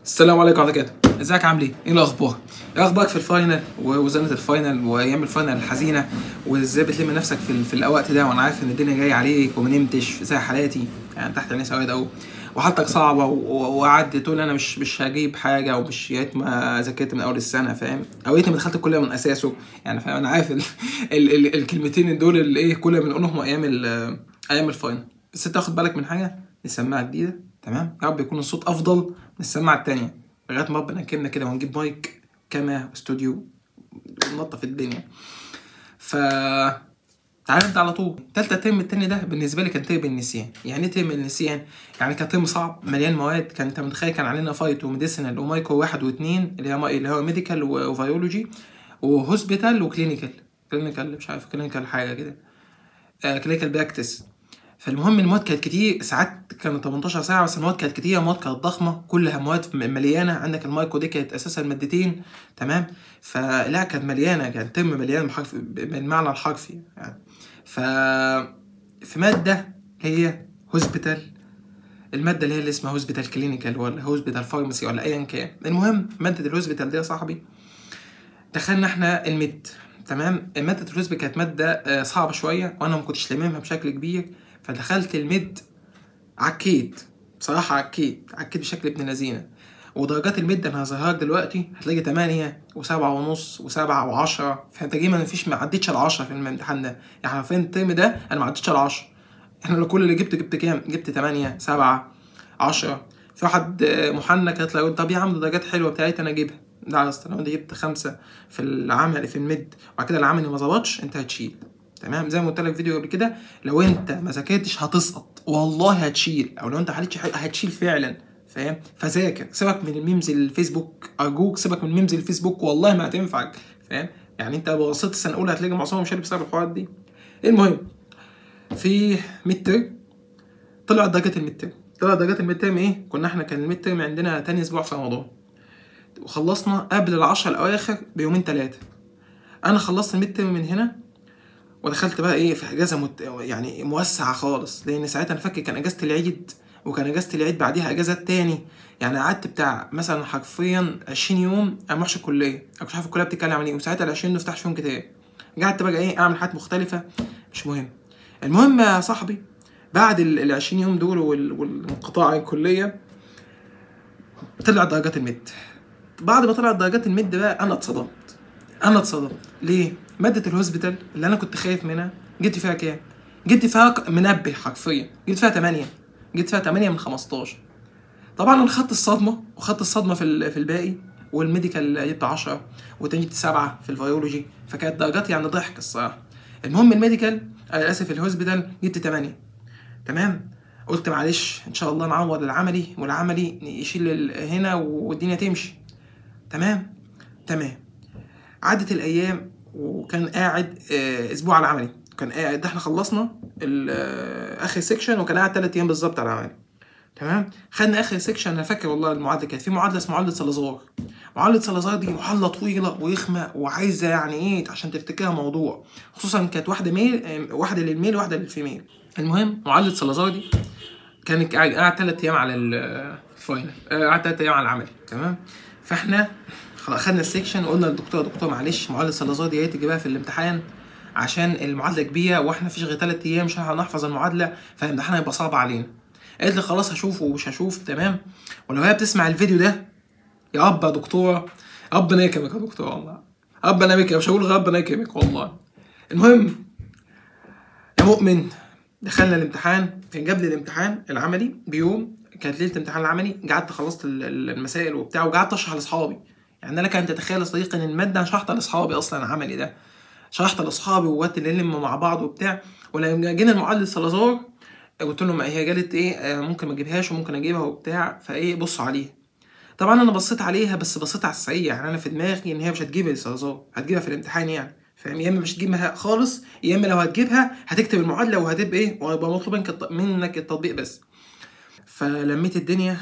السلام عليكم ورحمة الله وبركاته. ازيك عامل ايه؟ ايه الاخبار؟ ايه اخبارك في الفاينل وزنة الفاينل وايام الفاينل الحزينة، وازاي بتلم نفسك في الوقت ده وانا عارف ان الدنيا جايه عليك وما نمتش زي حالاتي، يعني تحت عيني سواد اهو، وحالتك صعبة وقعدت تقول انا مش هجيب حاجة ومش يا ريت ما ذاكرت من اول السنة، فاهم؟ او يا ريتني ما دخلت الكلية من اساسه، يعني فاهم؟ انا عارف الكلمتين دول اللي ايه كل ما بنقولهم ايام الفاينل. بس انت واخد بالك من حاجة؟ السماعة جديدة، تمام؟ يا رب يكون الصوت افضل من السماعة التانية لغايه ما ربنا يكرمنا كده ونجيب مايك كما استوديو وننطف الدنيا. ف تعالى انت على طول تالتة ترم التاني ده بالنسبه لي كان ترم النسيان. يعني ايه ترم النسيان؟ يعني كان ترم صعب مليان مواد. كان انت متخيل كان علينا فايت وميديسينال ومايكرو 1 و2 اللي هو ميديكال وفيولوجي وهوسبيتال وكلينيكال. كلينيكال مش عارف كلينيكال حاجه كده، كلينيكال براكتس. فالمهم المواد كانت كتير، ساعات كانت 18 ساعة، بس المواد كانت كتير، المواد كانت ضخمة، كلها مواد مليانة. عندك المايكرو دي كانت أساسا مادتين، تمام؟ فلا كانت مليانة، كانت ترم مليان بالمعنى الحرفي يعني. ف في مادة هي هوسبيتال، المادة اللي اسمها هوسبيتال كلينيكال ولا هوسبيتال فارماسي ولا أيا كان. المهم مادة الهوسبيتال دي يا صاحبي دخلنا احنا الميد، تمام؟ مادة الهوسبيتال كانت مادة صعبة شوية وأنا ما كنتش لاممها بشكل كبير، فدخلت الميد عكيت، بصراحة عكيت بشكل ابن لذينة. ودرجات الميد انا هظهرك دلوقتي هتلاقي 8 و7 ونص و7 و10، فانت جاي ما عدتش ال 10 في الامتحان ده. يعني عارفين الترم ده انا ما عدتش ال 10. احنا لو كل اللي جبت كام؟ جبت 8 7 10. في واحد محنك هيطلع يقول طب يا عم درجات حلوه بتاعتي انا اجيبها. لا اصلا لو انت جبت 5 في العمل في الميد وبعد كده العملي ما ظبطش انت هتشيل، تمام؟ زي ما قلت لك فيديو قبل كده، لو انت ما ذاكرتش هتسقط والله هتشيل، او لو انت حلتش هتشيل فعلا، فاهم؟ فذاكر، سيبك من الميمز الفيسبوك، ارجوك سيبك من الميمز الفيسبوك والله ما هتنفعك، فاهم؟ يعني انت لو بصيت السنه الاولى هتلاقي معظمهم شال بسبب الحوارات دي. المهم في ميد ترم طلعت درجات الميد ترم ايه؟ احنا كان الميد ترم عندنا تاني اسبوع في رمضان، وخلصنا قبل العشرة الاواخر بيومين 3. انا خلصت الميد ترم من هنا ودخلت بقى ايه في اجازه يعني موسعه خالص، لان ساعتها انا فاكر كان اجازه العيد، وكان اجازه العيد بعديها اجازات تاني. يعني قعدت بتاع مثلا حرفيا 20 يوم انا ما رحتش الكليه، انا مش عارف الكليه بتتكلم عن ايه، وساعتها ال 20 ما فتحش فيهم كتاب. قعدت بقى ايه اعمل حاجات مختلفه، مش مهم. المهم يا صاحبي بعد ال 20 يوم دول والانقطاع عن الكليه طلعت درجات الميد. بعد ما طلعت درجات الميد بقى انا اتصدمت. ليه؟ ماده الهوسبيتال اللي انا كنت خايف منها جبت فيها كام؟ جبت فيها منبه حرفيا، جبت فيها 8، جبت فيها 8 من 15. طبعا انا خدت الصدمه، وخدت الصدمه في الباقي، والميديكال جبت 10 وتاني جبت 7 في الفيولوجي، فكانت درجاتي يعني ضحك الصراحه. المهم الميديكال اسف الهوسبيتال جبت 8، تمام؟ قلت معلش ان شاء الله نعوض العملي، والعملي يشيل هنا والدنيا تمشي، تمام. عدت الايام وكان قاعد اسبوع على العملي، كان قاعد ده احنا خلصنا اخر سيكشن وكان قاعد 3 ايام بالظبط على العملي، تمام؟ خدنا اخر سيكشن. انا فاكر والله المعادله كانت في معادله اسمها معادله سلازار. معادله سلازار دي معادله طويله ورخمه وعايزه يعني ايه عشان تفتكرها موضوع، خصوصا كانت واحده واحده للميل واحده للفيميل. المهم معادله سلازار دي كان قاعد 3 ايام على الفاينل، قاعد 3 ايام على العملي، تمام؟ فاحنا خدنا السيكشن وقلنا للدكتور دكتور معلش معادله سلازار دي تجيبها في الامتحان عشان المعادله كبيره واحنا فيش غير 3 ايام مش هنحفظ المعادله، فالامتحان هيبقى صعب علينا. قالت لي خلاص هشوفه ومش هشوف، تمام؟ ولو هي بتسمع الفيديو ده يا اب يا دكتوره، ربنا يكرمك يا دكتوره والله، ربنا يكرمك، مش هقول ربنا يكرمك والله. المهم يا مؤمن دخلنا الامتحان، كان قبل الامتحان العملي بيوم، كانت ليله الامتحان العملي، قعدت خلصت المسائل وبتاع وقعدت اشرح لاصحابي. يعني لك ان تتخيل يا صديقي ان الماده انا شرحتها لاصحابي اصلا، العملي ده شرحت لاصحابي وقعدت نلم مع بعض وبتاع. ولما جينا المعادله سلازار قلت لهم هي قالت ايه ممكن ما اجيبهاش وممكن اجيبها وبتاع، فايه بصوا عليها. طبعا انا بصيت عليها بس بصيت على السريع، يعني انا في دماغي ان هي مش هتجيب السلازار، هتجيبها في الامتحان يعني، فاهم؟ يا اما مش هتجيبها خالص، يا اما لو هتجيبها هتكتب المعادله وهتبقى ايه وهيبقى مطلوب منك التطبيق بس. فلميت الدنيا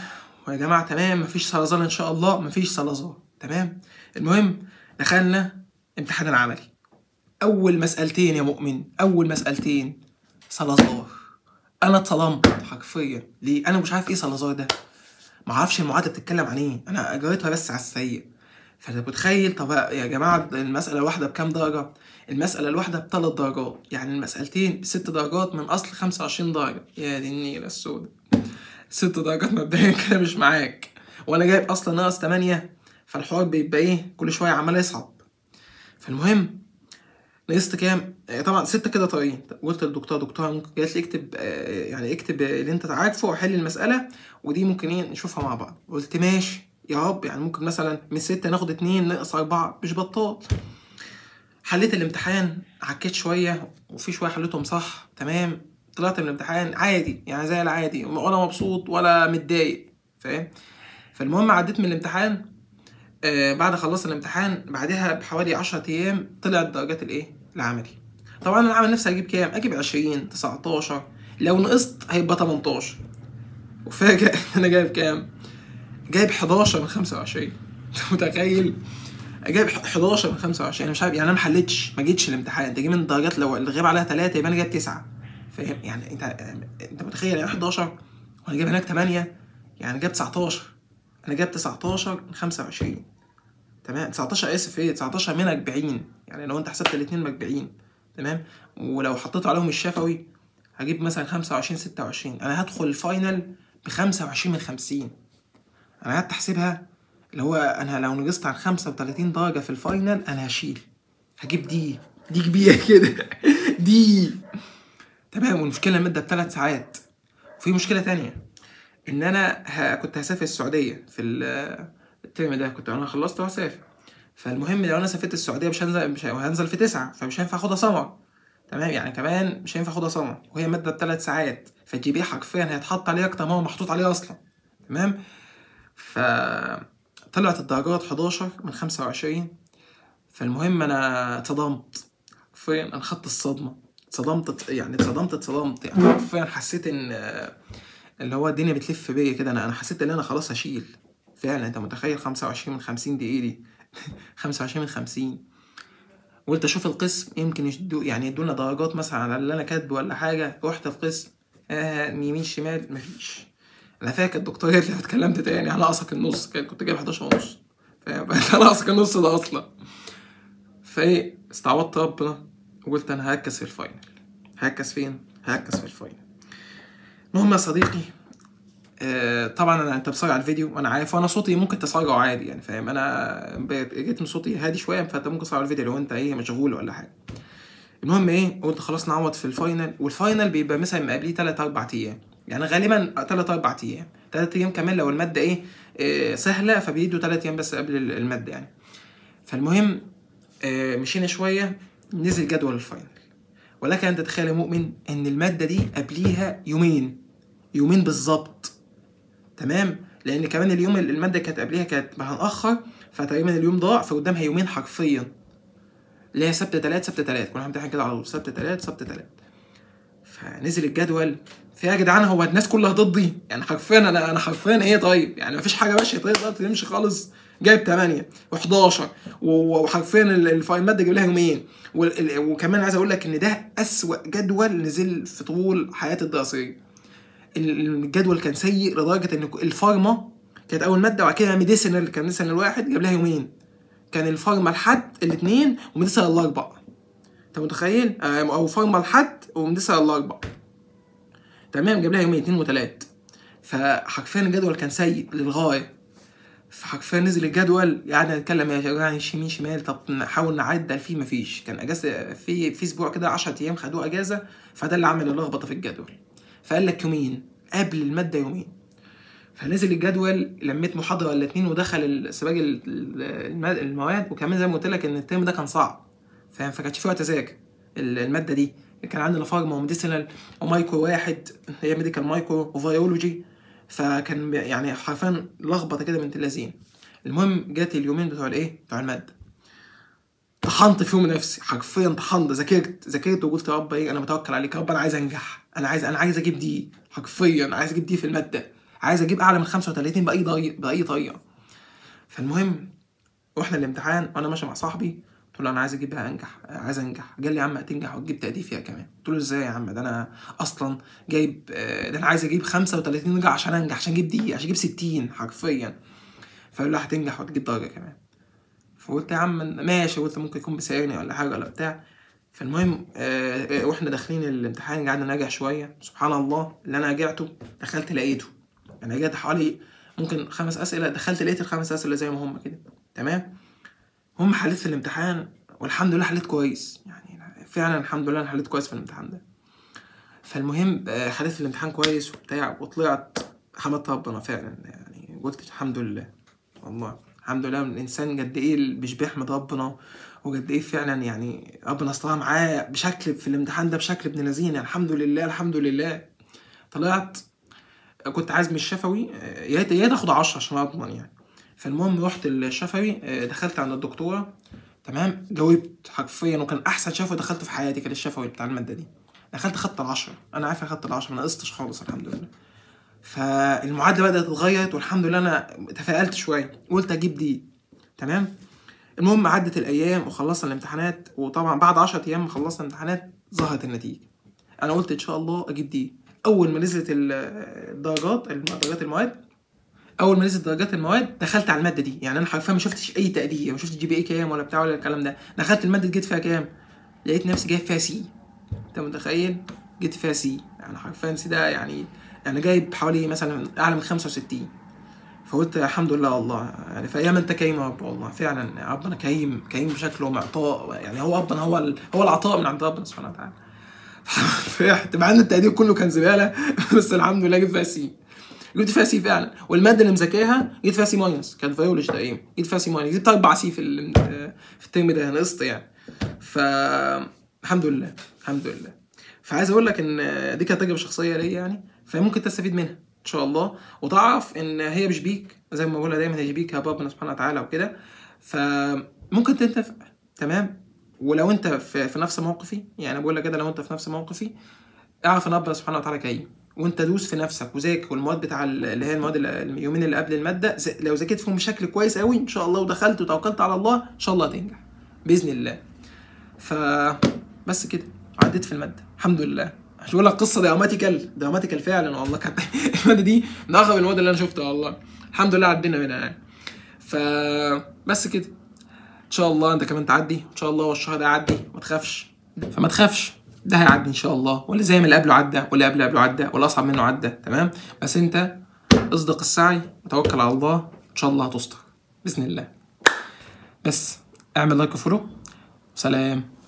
ويا جماعه تمام مفيش سلازار ان شاء الله، مفيش سلازار، تمام. المهم دخلنا امتحان العملي، اول مسألتين يا مؤمن، اول مسألتين سلازار. انا اتصدمت حرفيا. ليه؟ انا مش عارف ايه سلازار ده، ما اعرفش المعادله بتتكلم عن ايه، انا قريتها بس على السريع. فانت متخيل؟ طب يا جماعه المساله الواحده بكام درجه؟ المساله الواحده ب3 درجات، يعني المسالتين ب6 درجات من اصل 25 درجه. يا دي النيله السوداء، 6 درجات مبدئيا كده مش معاك، وانا جايب اصلا ناقص 8. فالحوار بيبقى ايه؟ كل شويه عمال يصعب. فالمهم نقصت كام؟ طبعا 6 كده طريقين. قلت للدكتوره: دكتوره ممكن؟ قالت لي اكتب يعني اكتب اللي انت عارفه وحل المساله، ودي ممكن ايه نشوفها مع بعض. قلت ماشي يا رب، يعني ممكن مثلا من 6 ناخد 2 ناقص 4، مش بطال. حليت الامتحان، عكيت شويه وفي شويه حليتهم صح تمام. طلعت من الامتحان عادي، يعني زي العادي، ولا مبسوط ولا متضايق، فاهم؟ فالمهم عديت من الامتحان. بعد خلصت الامتحان بعدها بحوالي 10 ايام طلعت درجات الايه العملي. طبعا انا عامل نفسي اجيب كام؟ اجيب 20 19، لو نقصت هيبقى 18. وفاجئ ان انا جايب كام؟ جايب 11 من 25. انت متخيل؟ جايب 11 من 25. انا مش عارف، يعني انا ما حلتش، ما جيتش الامتحان. تجي من الدرجات لو اللي غاب عليها 3 يبقى انا جايب 9، فاهم؟ يعني انت متخيل؟ يعني 11 وانا جايب هناك 8، يعني جايب 19. انا جايب 19 من 25 تمام. 19 اسف، ايه 19 من 40، يعني لو انت حسبت الاثنين 40 تمام. ولو حطيت عليهم الشفوي هجيب مثلا 25 26. انا هدخل الفاينل ب 25 من 50. انا قعدت احسبها، اللي هو انا لو نقصت عن 35 درجه في الفاينل انا هجيب دي كبيره كده. دي تمام. والمشكله الماده ب3 ساعات. وفي مشكله تانية، ان انا كنت هسافر السعوديه في الترم ده، كنت انا خلصت وهسافر. فالمهم لو انا سافرت السعوديه مش هنزل في 9، فمش هينفع اخدها سمر تمام. يعني كمان مش هينفع اخدها سمر، وهي ماده ب3 ساعات، فالجي بي حرفيا هيتحط عليه اكتر ما هو محطوط عليه اصلا تمام. فطلعت الدرجات 11 من 25. فالمهم انا اتصدمت حرفيا، انا خدت الصدمه، اتصدمت يعني حرفيا حسيت ان اللي هو الدنيا بتلف بيا كده. انا حسيت ان انا خلاص هشيل فعلا. انت متخيل 25 من 50 دي ايه دي؟ 25 من 50. قلت اشوف القسم يمكن يعني يدونا درجات مثلا على اللي انا كاتبه ولا حاجه. رحت في قسم يمين شمال مفيش. انا فاكر الدكتور قالت لي لو اتكلمت تاني هنقصك النص، كنت جايب 11 ونص، هنقصك النص ده اصلا. فايه استعوضت ربنا وقلت انا هركز في الفاينل. هركز فين؟ هركز في الفاينل. المهم يا صديقي، طبعا انت بتصارع على الفيديو وانا عارف، وانا صوتي ممكن تصارعه عادي يعني، فاهم؟ انا جيت من صوتي هادي شويه، فانت ممكن تصارع الفيديو لو انت ايه مشغول ولا حاجه. المهم ايه، قلت خلاص نعوض في الفاينل. والفاينل بيبقى مثلا مقابليه 3 4 ايام، يعني غالبا 3 4 ايام، 3 ايام كمان لو الماده ايه سهله، فبيدوا 3 ايام بس قبل الماده يعني. فالمهم مشينا شويه، نزل جدول الفاينل. ولكن انت تتخيل يا مؤمن ان الماده دي قبليها يومين بالظبط تمام. لان كمان اليوم الماده كانت قبليها كانت هنأخر، فتقريبا اليوم ضاع، فقدامها يومين حرفيا، اللي هي سبت 3 كنا هنمتحن كده على طول، سبت 3. فنزل الجدول يا جدعان، هو الناس كلها ضدي يعني حرفيا. انا حرفيا ايه طيب، يعني مفيش حاجه ماشيه طيب تمشي خالص. جايب 8 و11 وحرفيا الماده جايب لها يومين. وكمان عايز اقول لك ان ده اسوأ جدول نزل في طول حياتي الدراسيه. الجدول كان سيء لدرجه ان الفارما كانت اول ماده، وبعد كده ميديسينال كان ميديسينال الواحد جاب لها يومين. كان الفارما الحد الاثنين وميديسينال الاربع. انت متخيل؟ او فارما الحد وميديسينال الاربع تمام، جاب لها يومين 2 و3. فحرفيا الجدول كان سيء للغايه. فحرفيا نزل الجدول، يعني نتكلم يا جماعه يمين شمال، طب نحاول نعدل فيه، مفيش. كان اجازه في اسبوع كده 10 ايام خدوه اجازه، فده اللي عمل اللخبطه في الجدول. فقال لك يومين قبل الماده يومين. فنزل الجدول، لميت محاضره ولا 2 ودخل سباق المواد. وكمان زي ما قلت لك ان الترم ده كان صعب، فاهم؟ فكانش فيه وقت اذاكر الماده دي. كان عندنا فارما وميديسينال ومايكرو واحد، هي ميديكال مايكرو وفيولوجي. فكان يعني حرفيا لخبطه كده بنت اللذين. المهم جات اليومين بتوع بتوع الماده، طحنت فيهم نفسي حرفيا، طحنت، ذاكرت وقلت يا رب انا متوكل عليك يا رب، انا عايز انجح، انا عايز اجيب دي، حرفيا عايز اجيب دي في الماده، عايز اجيب اعلى من 35 باي طريقه. فالمهم رحنا الامتحان وانا ماشي مع صاحبي، قلت قلت له انا عايز اجيبها انجح، عايز انجح. قال لي يا عم هتنجح وتجيب تقدير فيها كمان. قلت له ازاي يا عم، ده انا اصلا جايب ده انا عايز اجيب 35 درجه عشان انجح، عشان اجيب دي، عشان اجيب 60 حرفيا. فقال له هتنجح وتجيب درجه كمان. فقلت يا عم ماشي، قلت ممكن يكون بيساعدني ولا حاجه ولا بتاع. فالمهم واحنا داخلين الامتحان قعدنا نراجع شويه. سبحان الله اللي انا راجعته دخلت لقيته. انا رجعت حوالي ممكن 5 اسئله، دخلت لقيت ال5 اسئله زي ما هم كده تمام. هم حليت في الامتحان والحمد لله حليت كويس، يعني فعلا الحمد لله انا حليت كويس في الامتحان ده. فالمهم حليت في الامتحان كويس وبتاع وطلعت، حمدت ربنا فعلا، يعني قلت الحمد لله والله الحمد لله. الانسان قد ايه مش بيحمد ربنا، وقد ايه فعلا يعني ربنا استر معاه بشكل في الامتحان ده بشكل ابن لذينه. الحمد لله الحمد لله. طلعت كنت عايز من الشفوي يا ريت اخد 10 عشان اضمن يعني. فالمهم رحت الشفوي دخلت عند الدكتوره تمام، جاوبت حرفيا، وكان احسن شفوي دخلته في حياتي كان الشفوي بتاع الماده دي. دخلت خدت ال10، انا عارف خدت ال10 ما نقصتش خالص الحمد لله. فالمعادله بدات تتغير والحمد لله انا تفائلت شويه قلت اجيب دي تمام. المهم عدت الايام وخلصنا الامتحانات، وطبعا بعد 10 ايام خلصنا الامتحانات ظهرت النتيجه. انا قلت ان شاء الله اجيب دي. اول ما نزلت درجات المواد، اول ما نزلت درجات المواد دخلت على الماده دي. يعني انا حرفيا ما شفتش اي تقدير، ما شفتش جي بي اي كام ولا بتاع ولا الكلام ده. دخلت الماده جيت فيها كام، لقيت نفسي جايب فيها سي. انت متخيل؟ جيت فيها سي، يعني حرفيا سي ده يعني انا جايب حوالي مثلا اعلى من 65. فقلت الحمد لله والله، يعني في ايام انت كريم يا رب والله فعلا. ربنا كريم كريم بشكل ومعطاء، يعني هو ربنا هو العطاء من عند ربنا سبحانه وتعالى. فرحت مع ان التقدير كله كان زباله بس الحمد لله جبت فيها سي. جبت فيها سي فعلا. والماده اللي مذاكرها جبت فيها سي ماينس، كانت فيولوجي تقريبا، جبت فيها سي ماينس، جبت 4 سي في الترم ده، نقصت يعني. الحمد لله الحمد لله. فعايز اقول لك ان دي كانت تجربه شخصيه ليا يعني، فممكن تستفيد منها ان شاء الله، وتعرف ان هي مش بيك زي ما بقولها دايما، هي بيك يا ربنا سبحانه وتعالى وكده. فممكن تنتفع تمام. ولو انت في نفس موقفي، يعني بقول لك كده، لو انت في نفس موقفي اعرف ان ربنا سبحانه وتعالى كريم، وانت دوس في نفسك وذاكر. والمواد بتاع اللي هي المواد اليومين اللي قبل الماده لو ذاكرت فيهم بشكل كويس قوي ان شاء الله، ودخلت وتوكلت على الله ان شاء الله هتنجح باذن الله. فبس كده عديت في الماده الحمد لله. مش بقول لك قصه دراماتيكال فعلا والله. كانت الماده دي من اغرب المواد اللي انا شفتها والله. الحمد لله عدينا منها يعني. فبس كده ان شاء الله انت كمان تعدي ان شاء الله، والشهر ده يعدي ما تخافش. فما تخافش، ده هيعدي ان شاء الله، واللي زي ما اللي قبله عدى، واللي قبله عدى، واللي اصعب منه عدى تمام. بس انت اصدق السعي وتوكل على الله ان شاء الله هتستر باذن الله. بس اعمل لايك وفولو. سلام.